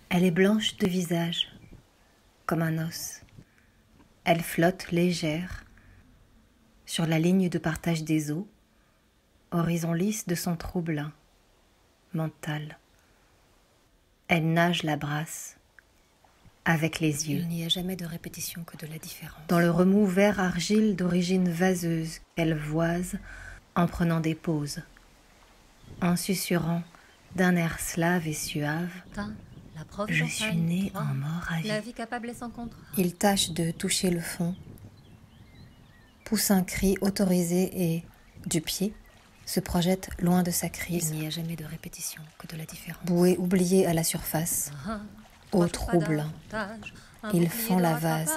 Elle est blanche de visage, comme un os. Elle flotte légère sur la ligne de partage des eaux, horizon lisse de son trouble mental. Elle nage la brasse avec les yeux. Il n'y a jamais de répétition que de la différence. Dans le remous vert argile d'origine vaseuse qu'elle voise en prenant des pauses, en susurrant d'un air slave et suave. Je suis né en mort à vie. La vie capable et sans contrat. Il tâche de toucher le fond, pousse un cri autorisé et, du pied, se projette loin de sa crise. Il n'y a jamais de répétition que de la différence. Boué oublié à la surface, au trouble, il fend la vase,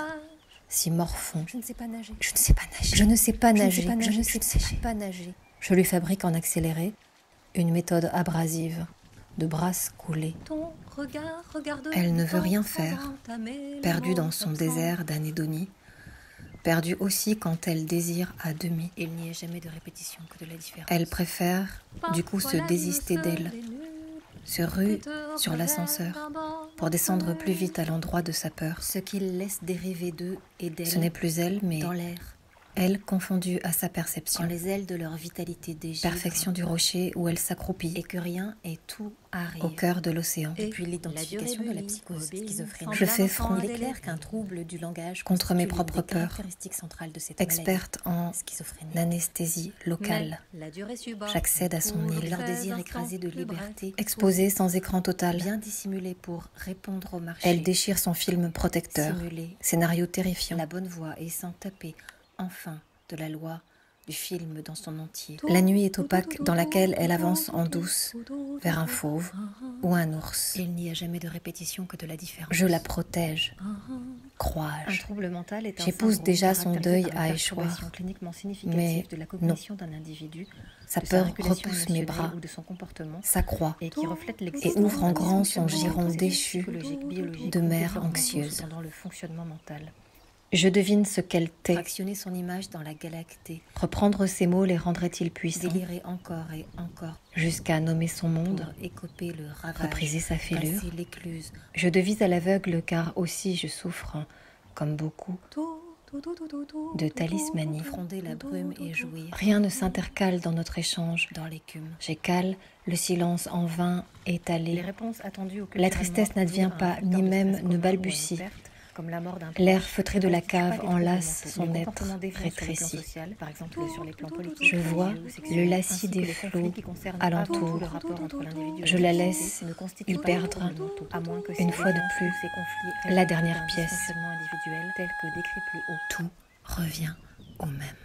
s'y morfond. Je ne sais pas nager. Je ne sais pas nager. Je ne sais pas nager. Je ne sais pas nager. Je lui fabrique en accéléré une méthode abrasive de brasse coulée. Ton regard regarde. Elle ne veut rien faire, perdue dans son désert d'anédonie, perdue aussi quand elle désire à demi. Il n'y a jamais de répétition que de la différence. Elle préfère, du coup, se désister d'elle, se rue sur l'ascenseur pour descendre plus vite à l'endroit de sa peur. Ce qu'il laisse dériver d'eux et d'elle. Ce n'est plus elle, mais dans l'air. Elle confondue à sa perception. Quand les ailes de leur vitalité dégivrent. Perfection du rocher où elle s'accroupit. Et que rien et tout arrive. Au cœur de l'océan. Depuis l'identification de la psychose schizophrénique. Je fais front. Il est clair qu'un trouble du langage contre mes propres peurs. Centrale de cette experte en schizophrénie. Anesthésie locale. J'accède à son île. Leur désir écrasé de liberté. Exposée sans écran total. Bien dissimulé pour répondre au marché. Elle déchire son film protecteur. Simulé. Scénario terrifiant. La bonne voie et sans taper. Enfin, de la loi du film dans son entier. La nuit est opaque dans laquelle elle avance en douce vers un fauve ou un ours. Il n'y a jamais de répétition que de la différence. Je la protège, Un crois-je. trouble mental est un J'épouse syndrome déjà son caractérisé deuil par à une échoir. perturbation cliniquement significative Mais de la cognition d'un individu, sa de peur régulation repousse mes émotionnelle bras, ou de son comportement, s'accroît et qui reflète et l'existence ouvre en d'un grand son dysfonctionnement giron processus déchu psychologique, biologique, de ou mère développement anxieuse. dans le fonctionnement mental. Je devine ce qu'elle tait. Fractionner son image dans la galactée, Reprendre ces mots les rendrait-il puissants délirer encore et encore jusqu'à nommer son monde, pour écoper le ravage, repriser sa fêlure. casser l'écluse. Je devise à l'aveugle car aussi je souffre, comme beaucoup, de talismanie. Fronder la brume et jouir Rien ne s'intercale dans notre échange. dans l'écume. J'écale le silence en vain Les étalé. réponses attendues au La tristesse n'advient pas, ni même ne balbutie. comme la mort d'un L'air proche, feutré de la cave constitue pas des enlace troubles son mentaux. Les être comportements déviants sur le plan rétréci. social, par exemple sur les plans politiques, Je vois religieux ou sexuels, le lacis ainsi que des les conflits flots qui concernent alentour. avant tout le rapport entre l'individu et Je la la société, laisse ne constituent y pas des perdre, troubles mentaux, à moins que une ces fois de violences plus, ou ces conflits la résultent dernière d'un pièce. dysfonctionnement individuel tel que décrit plus haut. Tout revient au même.